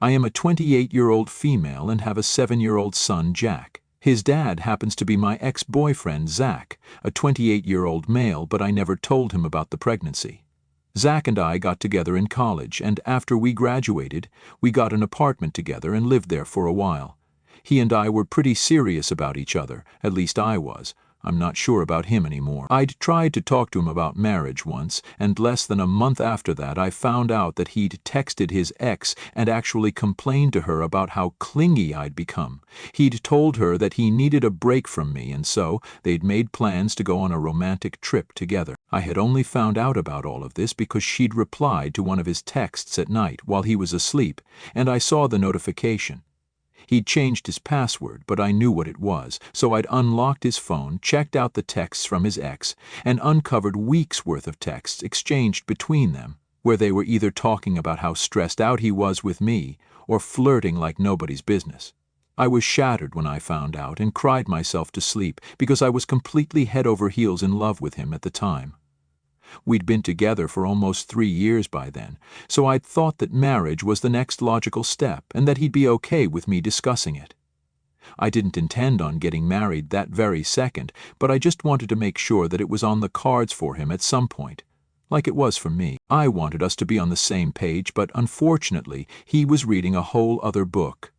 I am a 28-year-old female and have a 7-year-old son, Jack. His dad happens to be my ex-boyfriend, Zach, a 28-year-old male, but I never told him about the pregnancy. Zach and I got together in college, and after we graduated, we got an apartment together and lived there for a while. He and I were pretty serious about each other, at least I was. I'm not sure about him anymore. I'd tried to talk to him about marriage once, and less than a month after that I found out that he'd texted his ex and actually complained to her about how clingy I'd become. He'd told her that he needed a break from me, and so they'd made plans to go on a romantic trip together. I had only found out about all of this because she'd replied to one of his texts at night while he was asleep, and I saw the notification. He'd changed his password, but I knew what it was, so I'd unlocked his phone, checked out the texts from his ex, and uncovered weeks' worth of texts exchanged between them, where they were either talking about how stressed out he was with me or flirting like nobody's business. I was shattered when I found out and cried myself to sleep because I was completely head over heels in love with him at the time. We'd been together for almost 3 years by then, so I'd thought that marriage was the next logical step and that he'd be okay with me discussing it. I didn't intend on getting married that very second, but I just wanted to make sure that it was on the cards for him at some point, like it was for me. I wanted us to be on the same page, but unfortunately, he was reading a whole other book.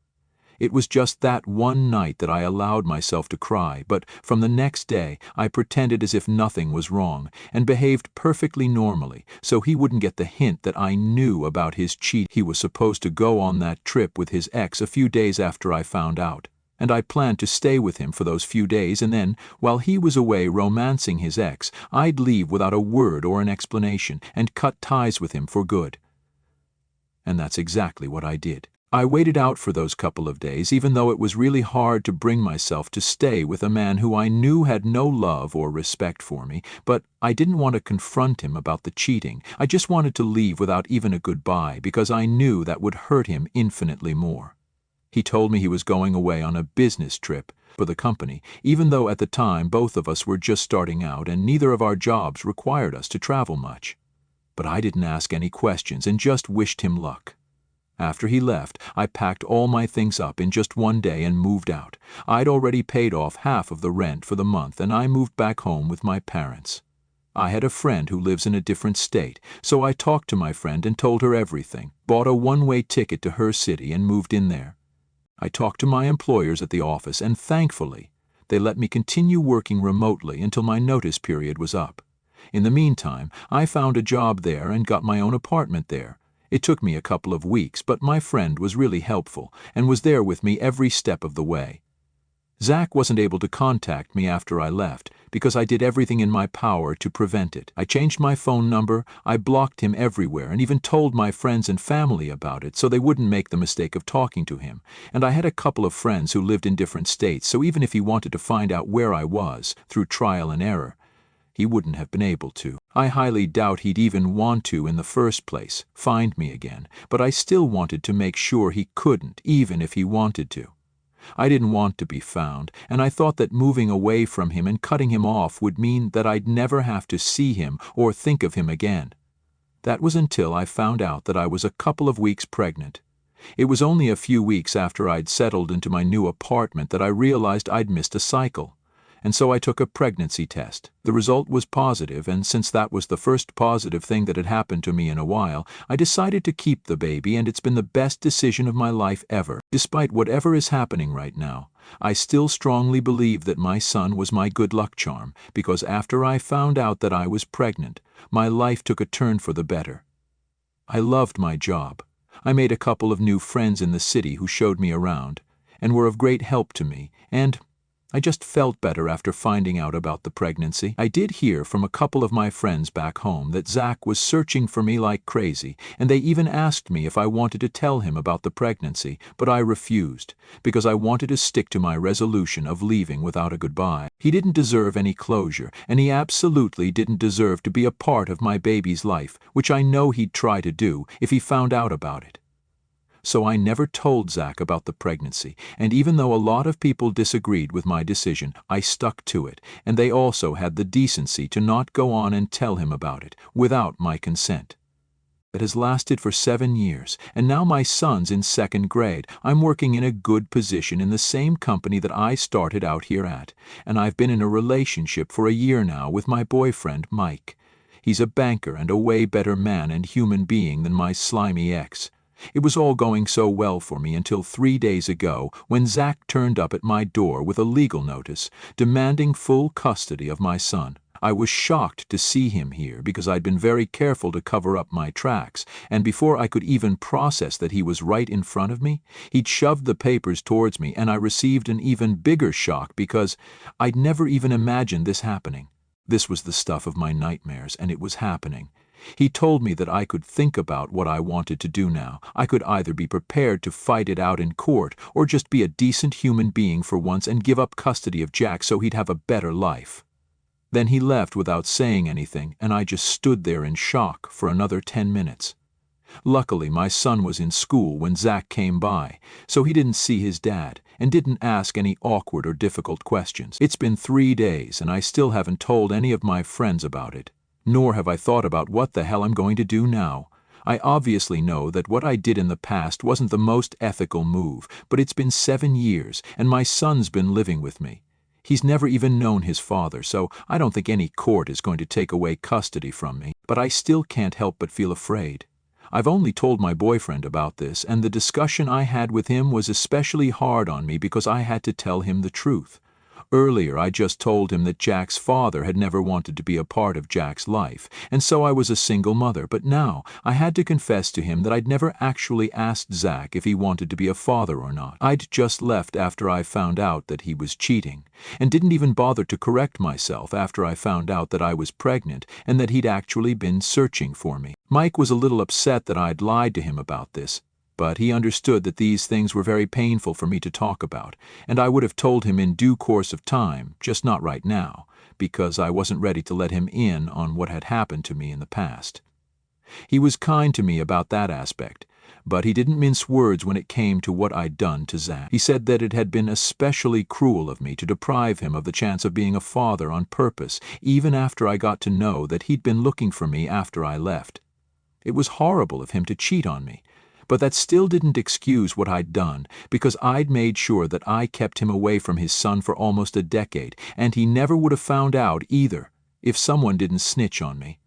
It was just that one night that I allowed myself to cry, but from the next day I pretended as if nothing was wrong and behaved perfectly normally so he wouldn't get the hint that I knew about his cheat. He was supposed to go on that trip with his ex a few days after I found out, and I planned to stay with him for those few days, and then, while he was away romancing his ex, I'd leave without a word or an explanation and cut ties with him for good. And that's exactly what I did. I waited out for those couple of days, even though it was really hard to bring myself to stay with a man who I knew had no love or respect for me, but I didn't want to confront him about the cheating. I just wanted to leave without even a goodbye because I knew that would hurt him infinitely more. He told me he was going away on a business trip for the company, even though at the time both of us were just starting out and neither of our jobs required us to travel much. But I didn't ask any questions and just wished him luck. After he left, I packed all my things up in just one day and moved out. I'd already paid off half of the rent for the month, and I moved back home with my parents. I had a friend who lives in a different state, so I talked to my friend and told her everything, bought a one-way ticket to her city and moved in there. I talked to my employers at the office, and thankfully, they let me continue working remotely until my notice period was up. In the meantime, I found a job there and got my own apartment there. It took me a couple of weeks, but my friend was really helpful and was there with me every step of the way. Zach wasn't able to contact me after I left because I did everything in my power to prevent it. I changed my phone number, I blocked him everywhere, and even told my friends and family about it so they wouldn't make the mistake of talking to him. And I had a couple of friends who lived in different states, so even if he wanted to find out where I was, through trial and error, he wouldn't have been able to. I highly doubt he'd even want to in the first place, find me again, but I still wanted to make sure he couldn't, even if he wanted to. I didn't want to be found, and I thought that moving away from him and cutting him off would mean that I'd never have to see him or think of him again. That was until I found out that I was a couple of weeks pregnant. It was only a few weeks after I'd settled into my new apartment that I realized I'd missed a cycle. And so I took a pregnancy test. The result was positive, and since that was the first positive thing that had happened to me in a while, I decided to keep the baby, and it's been the best decision of my life ever. Despite whatever is happening right now, I still strongly believe that my son was my good luck charm, because after I found out that I was pregnant, my life took a turn for the better. I loved my job. I made a couple of new friends in the city who showed me around, and were of great help to me, and I just felt better after finding out about the pregnancy. I did hear from a couple of my friends back home that Zach was searching for me like crazy, and they even asked me if I wanted to tell him about the pregnancy, but I refused, because I wanted to stick to my resolution of leaving without a goodbye. He didn't deserve any closure, and he absolutely didn't deserve to be a part of my baby's life, which I know he'd try to do if he found out about it. So I never told Zach about the pregnancy, and even though a lot of people disagreed with my decision, I stuck to it, and they also had the decency to not go on and tell him about it without my consent. It has lasted for 7 years, and now my son's in 2nd grade. I'm working in a good position in the same company that I started out here at, and I've been in a relationship for a year now with my boyfriend, Mike. He's a banker and a way better man and human being than my slimy ex. It was all going so well for me until 3 days ago when Zach turned up at my door with a legal notice demanding full custody of my son. I was shocked to see him here because I'd been very careful to cover up my tracks, and before I could even process that he was right in front of me, he'd shoved the papers towards me, and I received an even bigger shock because I'd never even imagined this happening. This was the stuff of my nightmares, and it was happening. He told me that I could think about what I wanted to do now. I could either be prepared to fight it out in court or just be a decent human being for once and give up custody of Jack so he'd have a better life. Then he left without saying anything, and I just stood there in shock for another 10 minutes. Luckily, my son was in school when Zach came by, so he didn't see his dad and didn't ask any awkward or difficult questions. It's been 3 days, and I still haven't told any of my friends about it, nor have I thought about what the hell I'm going to do now. I obviously know that what I did in the past wasn't the most ethical move, but it's been 7 years, and my son's been living with me. He's never even known his father, so I don't think any court is going to take away custody from me, but I still can't help but feel afraid. I've only told my boyfriend about this, and the discussion I had with him was especially hard on me because I had to tell him the truth. Earlier, I just told him that Jack's father had never wanted to be a part of Jack's life, and so I was a single mother, but now I had to confess to him that I'd never actually asked Zach if he wanted to be a father or not. I'd just left after I found out that he was cheating, and didn't even bother to correct myself after I found out that I was pregnant and that he'd actually been searching for me. Mike was a little upset that I'd lied to him about this, but he understood that these things were very painful for me to talk about, and I would have told him in due course of time, just not right now, because I wasn't ready to let him in on what had happened to me in the past. He was kind to me about that aspect, but he didn't mince words when it came to what I'd done to Zach. He said that it had been especially cruel of me to deprive him of the chance of being a father on purpose, even after I got to know that he'd been looking for me after I left. It was horrible of him to cheat on me, but that still didn't excuse what I'd done, because I'd made sure that I kept him away from his son for almost a decade, and he never would have found out either if someone didn't snitch on me.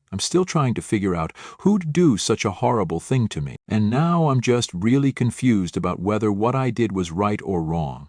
I'm still trying to figure out who'd do such a horrible thing to me, and now I'm just really confused about whether what I did was right or wrong.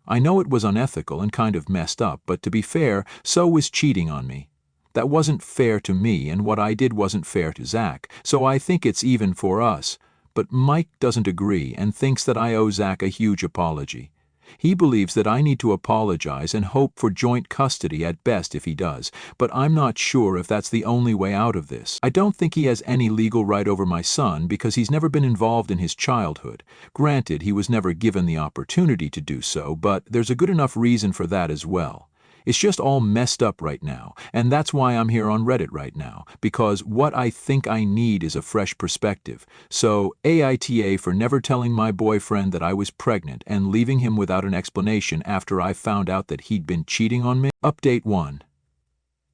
I know it was unethical and kind of messed up, but to be fair, so was cheating on me. That wasn't fair to me, and what I did wasn't fair to Zach, so I think it's even for us. But Mike doesn't agree and thinks that I owe Zach a huge apology. He believes that I need to apologize and hope for joint custody at best if he does, but I'm not sure if that's the only way out of this. I don't think he has any legal right over my son because he's never been involved in his childhood. Granted, he was never given the opportunity to do so, but there's a good enough reason for that as well. It's just all messed up right now, and that's why I'm here on Reddit right now, because what I think I need is a fresh perspective. So, AITA for never telling my boyfriend that I was pregnant and leaving him without an explanation after I found out that he'd been cheating on me. Update 1.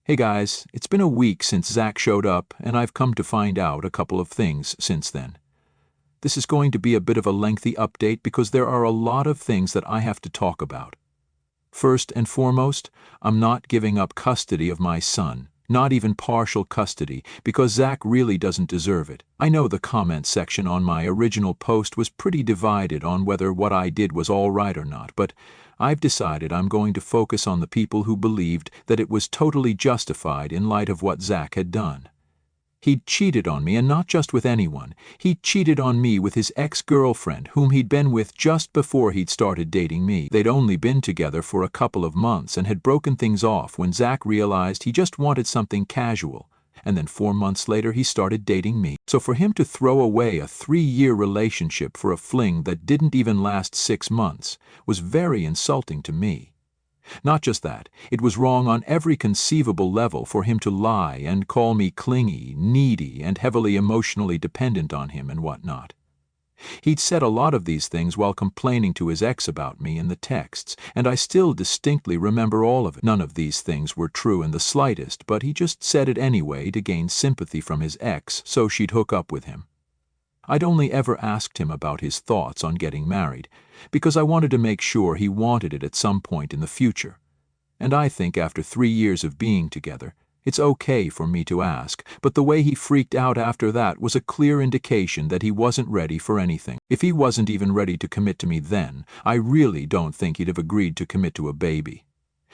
Hey guys, it's been a week since Zach showed up, and I've come to find out a couple of things since then. This is going to be a bit of a lengthy update because there are a lot of things that I have to talk about. First and foremost, I'm not giving up custody of my son, not even partial custody, because Zach really doesn't deserve it. I know the comment section on my original post was pretty divided on whether what I did was all right or not, but I've decided I'm going to focus on the people who believed that it was totally justified in light of what Zach had done. He'd cheated on me, and not just with anyone. He'd cheated on me with his ex-girlfriend, whom he'd been with just before he'd started dating me. They'd only been together for a couple of months and had broken things off when Zach realized he just wanted something casual, and then 4 months later he started dating me. So for him to throw away a 3-year relationship for a fling that didn't even last 6 months was very insulting to me. Not just that, it was wrong on every conceivable level for him to lie and call me clingy, needy, and heavily emotionally dependent on him and whatnot. He'd said a lot of these things while complaining to his ex about me in the texts, and I still distinctly remember all of it. None of these things were true in the slightest, but he just said it anyway to gain sympathy from his ex so she'd hook up with him. I'd only ever asked him about his thoughts on getting married, because I wanted to make sure he wanted it at some point in the future. And I think after 3 years of being together, it's okay for me to ask, but the way he freaked out after that was a clear indication that he wasn't ready for anything. If he wasn't even ready to commit to me then, I really don't think he'd have agreed to commit to a baby.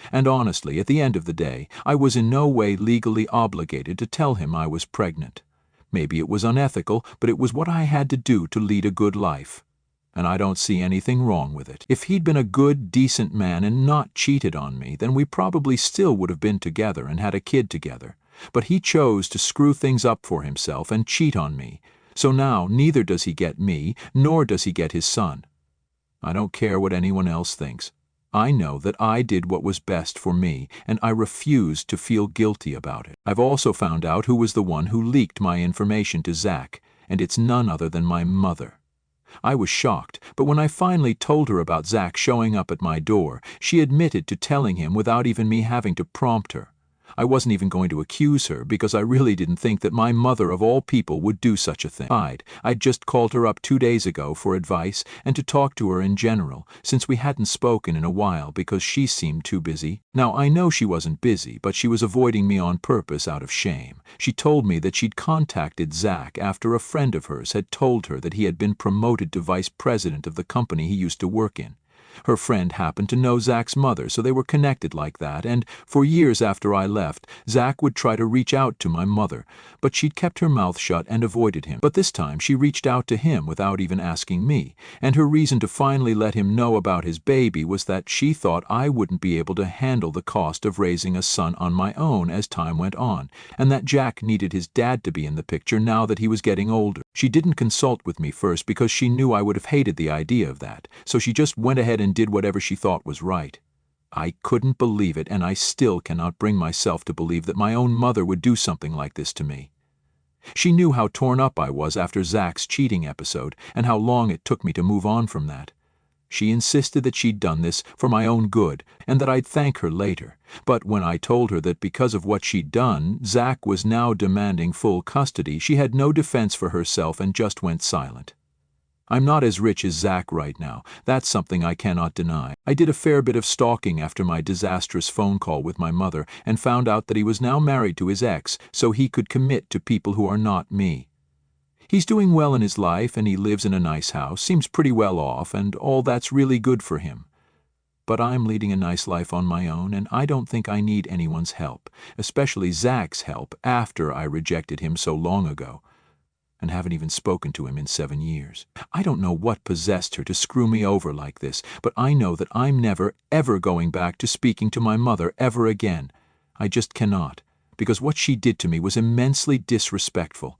And honestly, at the end of the day, I was in no way legally obligated to tell him I was pregnant. Maybe it was unethical, but it was what I had to do to lead a good life. And I don't see anything wrong with it. If he'd been a good, decent man and not cheated on me, then we probably still would have been together and had a kid together. But he chose to screw things up for himself and cheat on me. So now neither does he get me, nor does he get his son. I don't care what anyone else thinks. I know that I did what was best for me, and I refused to feel guilty about it. I've also found out who was the one who leaked my information to Zach, and it's none other than my mother. I was shocked, but when I finally told her about Zach showing up at my door, she admitted to telling him without even me having to prompt her. I wasn't even going to accuse her because I really didn't think that my mother of all people would do such a thing. I'd just called her up 2 days ago for advice and to talk to her in general, since we hadn't spoken in a while because she seemed too busy. Now, I know she wasn't busy, but she was avoiding me on purpose out of shame. She told me that she'd contacted Zach after a friend of hers had told her that he had been promoted to vice president of the company he used to work in. Her friend happened to know Zach's mother, so they were connected like that, and for years after I left, Zach would try to reach out to my mother, but she'd kept her mouth shut and avoided him. But this time she reached out to him without even asking me, and her reason to finally let him know about his baby was that she thought I wouldn't be able to handle the cost of raising a son on my own as time went on, and that Jack needed his dad to be in the picture now that he was getting older. She didn't consult with me first because she knew I would have hated the idea of that, so she just went ahead and did whatever she thought was right. I couldn't believe it, and I still cannot bring myself to believe that my own mother would do something like this to me. She knew how torn up I was after Zach's cheating episode and how long it took me to move on from that. She insisted that she'd done this for my own good and that I'd thank her later. But when I told her that because of what she'd done, Zach was now demanding full custody, she had no defense for herself and just went silent. I'm not as rich as Zach right now. That's something I cannot deny. I did a fair bit of stalking after my disastrous phone call with my mother and found out that he was now married to his ex so he could commit to people who are not me. He's doing well in his life and he lives in a nice house, seems pretty well off, and all that's really good for him. But I'm leading a nice life on my own, and I don't think I need anyone's help, especially Zach's help after I rejected him so long ago, and haven't even spoken to him in 7 years. I don't know what possessed her to screw me over like this, but I know that I'm never, ever going back to speaking to my mother ever again. I just cannot, because what she did to me was immensely disrespectful.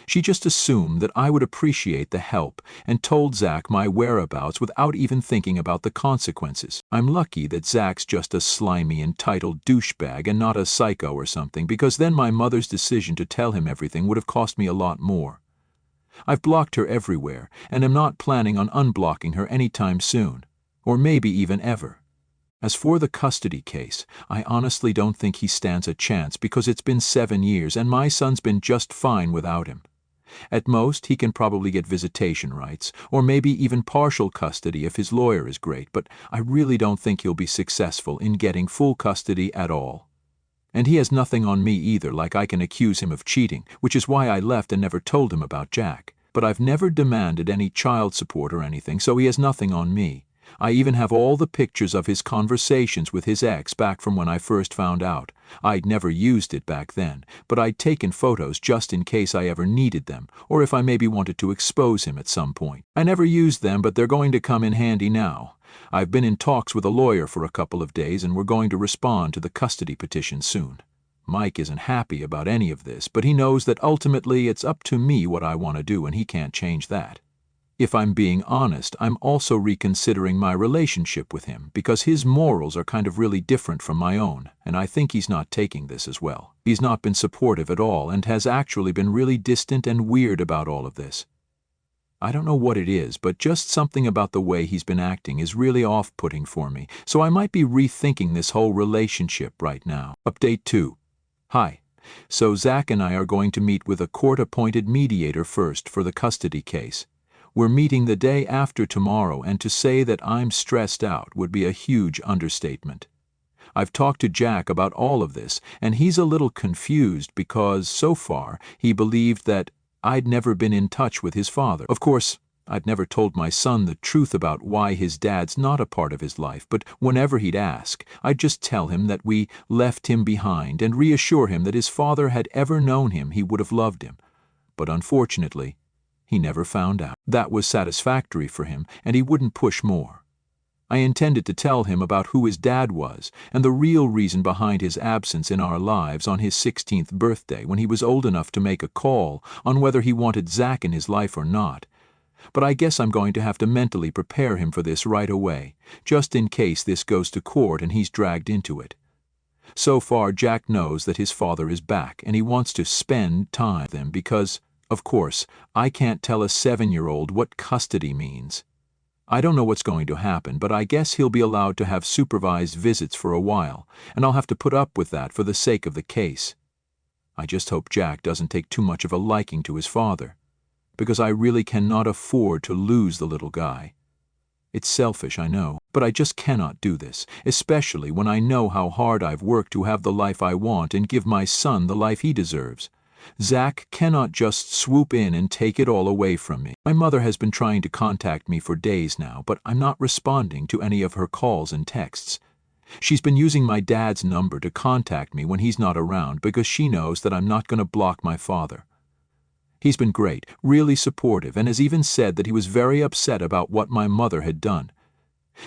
She just assumed that I would appreciate the help and told Zach my whereabouts without even thinking about the consequences. I'm lucky that Zach's just a slimy, entitled douchebag and not a psycho or something, because then my mother's decision to tell him everything would have cost me a lot more. I've blocked her everywhere and am not planning on unblocking her anytime soon, or maybe even ever. As for the custody case, I honestly don't think he stands a chance because it's been 7 years and my son's been just fine without him. At most, he can probably get visitation rights, or maybe even partial custody if his lawyer is great, but I really don't think he'll be successful in getting full custody at all. And he has nothing on me either, like I can accuse him of cheating, which is why I left and never told him about Jack. But I've never demanded any child support or anything, so he has nothing on me. I even have all the pictures of his conversations with his ex back from when I first found out. I'd never used it back then, but I'd taken photos just in case I ever needed them, or if I maybe wanted to expose him at some point. I never used them, but they're going to come in handy now. I've been in talks with a lawyer for a couple of days, and we're going to respond to the custody petition soon. Mike isn't happy about any of this, but he knows that ultimately it's up to me what I want to do, and he can't change that. If I'm being honest, I'm also reconsidering my relationship with him because his morals are kind of really different from my own, and I think he's not taking this as well. He's not been supportive at all and has actually been really distant and weird about all of this. I don't know what it is, but just something about the way he's been acting is really off-putting for me, so I might be rethinking this whole relationship right now. Update 2. Hi. So Zach and I are going to meet with a court-appointed mediator first for the custody case. We're meeting the day after tomorrow, and to say that I'm stressed out would be a huge understatement. I've talked to Jack about all of this, and he's a little confused because, so far, he believed that I'd never been in touch with his father. Of course, I'd never told my son the truth about why his dad's not a part of his life, but whenever he'd ask, I'd just tell him that we left him behind and reassure him that his father had ever known him, he would have loved him. But unfortunately, he never found out. That was satisfactory for him, and he wouldn't push more. I intended to tell him about who his dad was and the real reason behind his absence in our lives on his 16th birthday, when he was old enough to make a call on whether he wanted Zach in his life or not. But I guess I'm going to have to mentally prepare him for this right away, just in case this goes to court and he's dragged into it. So far, Jack knows that his father is back, and he wants to spend time with him because, of course, I can't tell a 7-year-old what custody means. I don't know what's going to happen, but I guess he'll be allowed to have supervised visits for a while, and I'll have to put up with that for the sake of the case. I just hope Jack doesn't take too much of a liking to his father, because I really cannot afford to lose the little guy. It's selfish, I know, but I just cannot do this, especially when I know how hard I've worked to have the life I want and give my son the life he deserves. Zach cannot just swoop in and take it all away from me. My mother has been trying to contact me for days now, but I'm not responding to any of her calls and texts. She's been using my dad's number to contact me when he's not around because she knows that I'm not going to block my father. He's been great, really supportive, and has even said that he was very upset about what my mother had done.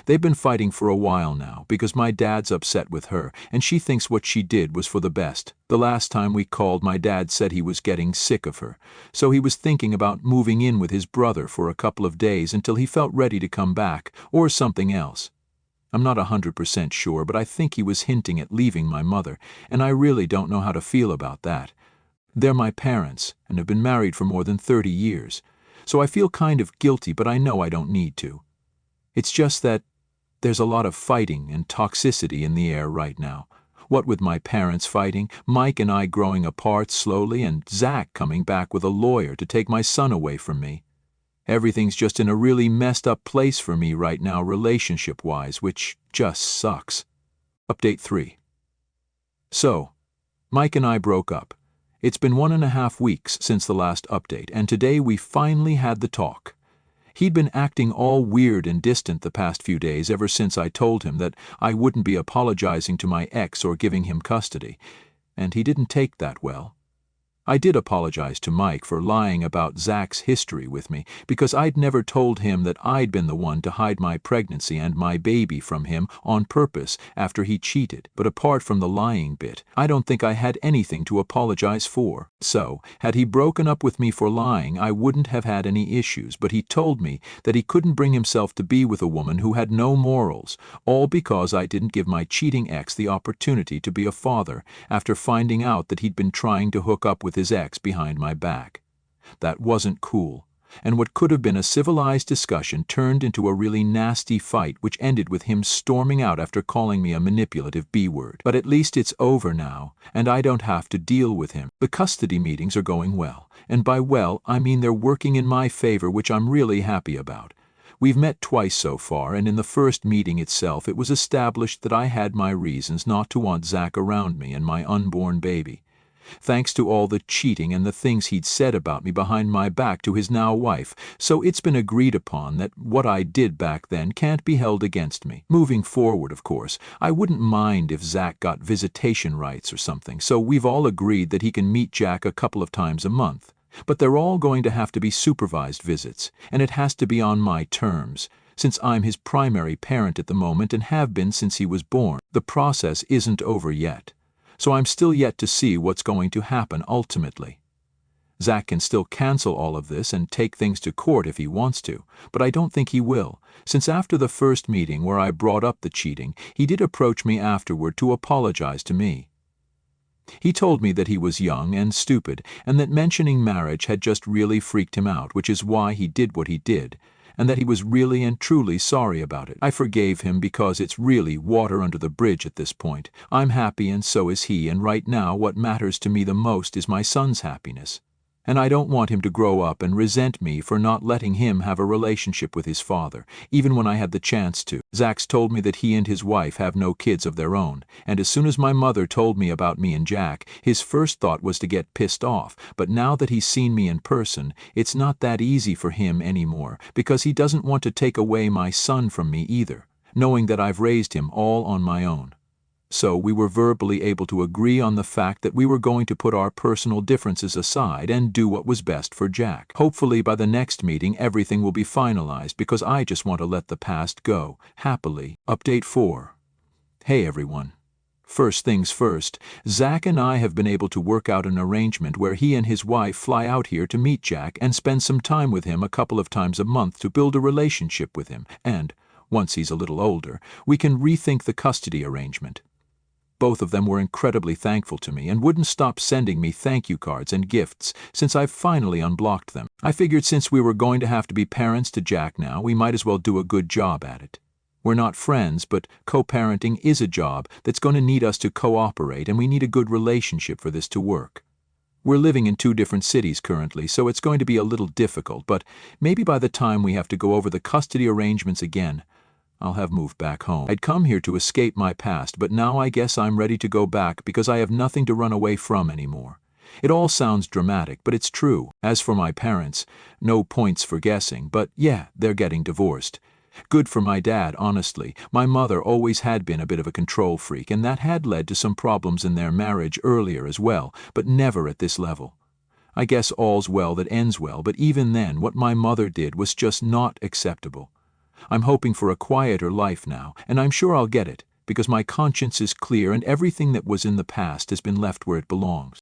They've been fighting for a while now because my dad's upset with her, and she thinks what she did was for the best. The last time we called, my dad said he was getting sick of her, so he was thinking about moving in with his brother for a couple of days until he felt ready to come back, or something else. I'm not 100% sure, but I think he was hinting at leaving my mother, and I really don't know how to feel about that. They're my parents, and have been married for more than 30 years, so I feel kind of guilty, but I know I don't need to. It's just that there's a lot of fighting and toxicity in the air right now. What with my parents fighting, Mike and I growing apart slowly, and Zach coming back with a lawyer to take my son away from me. Everything's just in a really messed up place for me right now relationship-wise, which just sucks. Update 3. So, Mike and I broke up. It's been 1.5 weeks since the last update, and today we finally had the talk. He'd been acting all weird and distant the past few days ever since I told him that I wouldn't be apologizing to my ex or giving him custody, and he didn't take that well. I did apologize to Mike for lying about Zach's history with me, because I'd never told him that I'd been the one to hide my pregnancy and my baby from him on purpose after he cheated. But apart from the lying bit, I don't think I had anything to apologize for. So, had he broken up with me for lying, I wouldn't have had any issues, but he told me that he couldn't bring himself to be with a woman who had no morals, all because I didn't give my cheating ex the opportunity to be a father after finding out that he'd been trying to hook up with his ex behind my back. That wasn't cool, and what could have been a civilized discussion turned into a really nasty fight, which ended with him storming out after calling me a manipulative B-word. But at least it's over now, and I don't have to deal with him. The custody meetings are going well, and by well, I mean they're working in my favor, which I'm really happy about. We've met twice so far, and in the first meeting itself it was established that I had my reasons not to want Zach around me and my unborn baby. Thanks to all the cheating and the things he'd said about me behind my back to his now wife, so it's been agreed upon that what I did back then can't be held against me. Moving forward, of course, I wouldn't mind if Zach got visitation rights or something, so we've all agreed that he can meet Jack a couple of times a month. But they're all going to have to be supervised visits, and it has to be on my terms, since I'm his primary parent at the moment and have been since he was born. The process isn't over yet, so I'm still yet to see what's going to happen ultimately. Zach can still cancel all of this and take things to court if he wants to, but I don't think he will, since after the first meeting where I brought up the cheating, he did approach me afterward to apologize to me. He told me that he was young and stupid, and that mentioning marriage had just really freaked him out, which is why he did what he did, and that he was really and truly sorry about it. I forgave him because it's really water under the bridge at this point. I'm happy and so is he, and right now what matters to me the most is my son's happiness. And I don't want him to grow up and resent me for not letting him have a relationship with his father, even when I had the chance to. Zach's told me that he and his wife have no kids of their own, and as soon as my mother told me about me and Jack, his first thought was to get pissed off, but now that he's seen me in person, it's not that easy for him anymore, because he doesn't want to take away my son from me either, knowing that I've raised him all on my own. So we were verbally able to agree on the fact that we were going to put our personal differences aside and do what was best for Jack. Hopefully by the next meeting everything will be finalized, because I just want to let the past go, happily. Update 4. Hey everyone. First things first, Zach and I have been able to work out an arrangement where he and his wife fly out here to meet Jack and spend some time with him a couple of times a month to build a relationship with him, and, once he's a little older, we can rethink the custody arrangement. Both of them were incredibly thankful to me and wouldn't stop sending me thank you cards and gifts since I've finally unblocked them. I figured since we were going to have to be parents to Jack now, we might as well do a good job at it. We're not friends, but co-parenting is a job that's going to need us to cooperate, and we need a good relationship for this to work. We're living in 2 different cities currently, so it's going to be a little difficult, but maybe by the time we have to go over the custody arrangements again, I'll have moved back home. I'd come here to escape my past, but now I guess I'm ready to go back because I have nothing to run away from anymore. It all sounds dramatic, but it's true. As for my parents, no points for guessing, but yeah, they're getting divorced. Good for my dad, honestly. My mother always had been a bit of a control freak, and that had led to some problems in their marriage earlier as well, but never at this level. I guess all's well that ends well, but even then, what my mother did was just not acceptable. I'm hoping for a quieter life now, and I'm sure I'll get it, because my conscience is clear and everything that was in the past has been left where it belongs.